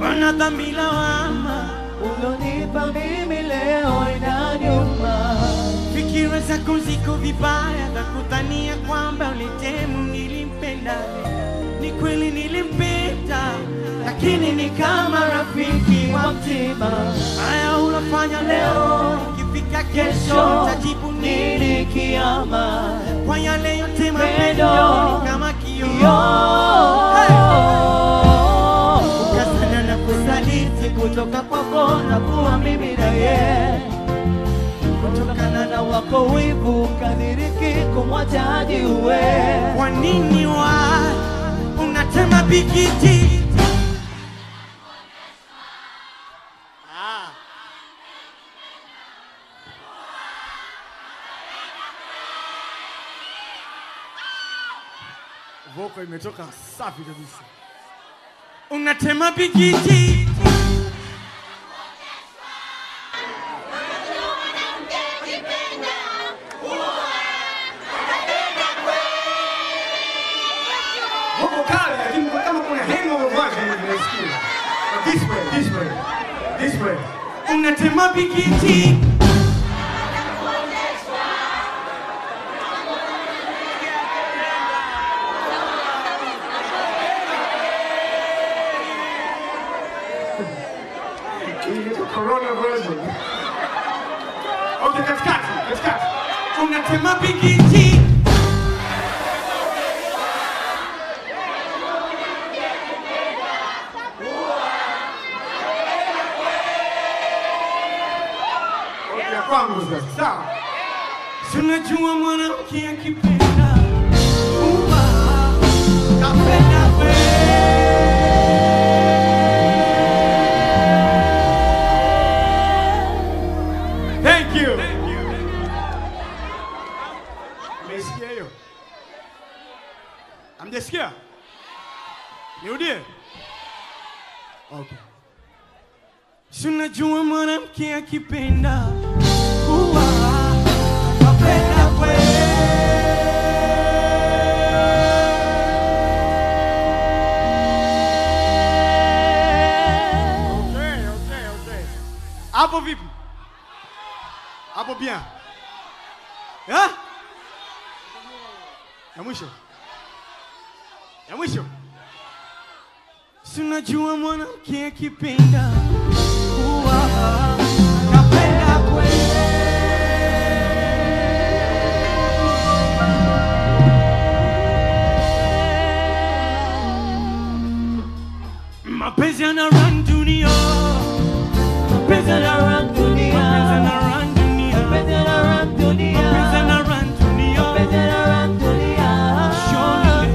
Wana dhambi lawama ulonipa mimi leo inaniuma. Fikira zako ziko vibaya za kudhania kwamba ulitemu nilimpenda. Ni kweli nilimpenda, lakini ni kama rafiki wa mtima. Haya unafanya leo, ikifika kesho tajibu nini kiama? Kwa yale yote mapendo ni kama kioo. Ukasana na kusaliti kutoka kwako na kuwa mimi na yeye. Kutokana na wako wivu kadiriki kumwacha hadi uwe. Kwa nini unatema bigiti? Voko imetoka safi kabisa. Unatema bigiti. Voko kale, lakini kama kuna hangover wake nimesikia. This way. Unatema bigiti. Corona version. Okay, katikati. Unatema bigiti. Okay, kwangu sasa. Sawa. Unajua mwanamke akipenda kapenda wewe. Thank you. Umesikia hiyo? Amjasikia? Nirudie? Okay. Unajua mwanamke akipenda kapenda wewe. Okay. Hapo vipi? Hapo bien. Ya? Ya mwisho. Unajua mwanamke akipenda kapenda wewe. Mapenzi yana run dunia. Mapenzi yana run dunia. Mapenzi yana run dunia. Mapenzi yana run dunia. Mapenzi yana run dunia.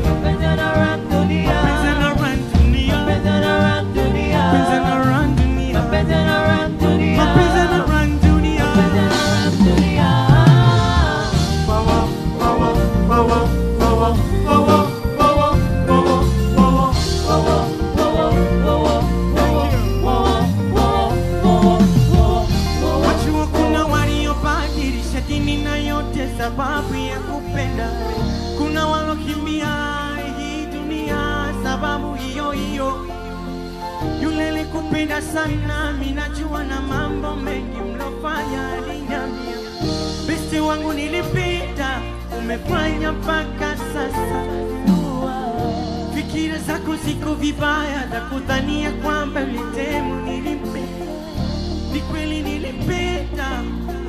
Mapenzi yana run dunia. Mapenzi yana run dunia. Mapenzi yana run dunia. Mapenzi yana run dunia. Mapenzi yana run dunia. Mapenzi yana run dunia. Mapenzi yana run dunia. Mapenzi yana run dunia. Sababu ya kupenda, kuna walokimbia hii dunia sababu hiyo hiyo. Yule alikupenda sana, mimi najua na mambo mengi mlofanya aliniambia. Besti wangu nilipita, umefanya mpaka sasa. Fikira zako ziko vibaya za kudhania kwamba ulitemu nilimpenda. Ni kweli nilipenda,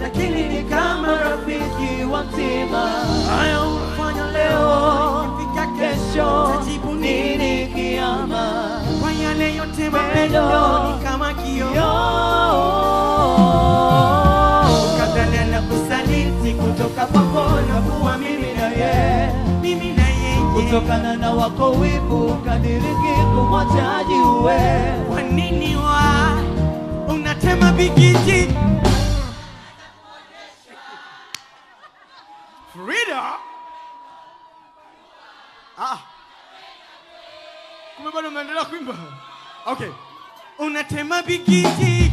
lakini ni kama rafiki wa mtima. Haya unafanya leo, ikifika kesho tajibu nini kiama? Kwa yale yote mapendo ni kama kioo. Ukadhania na kusaliti kutoka kwako na kuwa mimi na yeye. Kutokana na wako wivu kadiriki kumwacha hadi uwe. Kwa nini unatema bigiti? Frida? Kumbe bado mnaendelea kuimba? Okay. Unatema bigiti.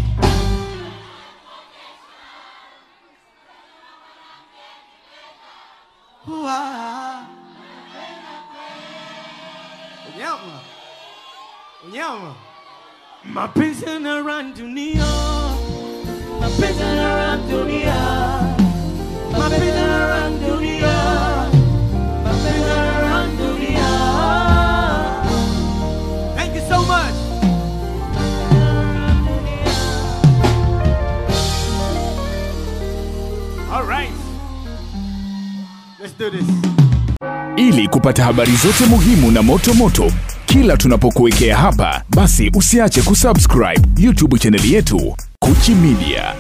Unyama. Mapenzi yanaran dunia. Mapenzi yanaran dunia. Mapenzi yanaran dunia. Mapenzi yanaran dunia. Thank you so much. All right. Let's do this. Ili kupata habari zote muhimu na moto moto kila tunapokuwekea hapa, basi usiache kusubscribe YouTube channel yetu Kuchi Media.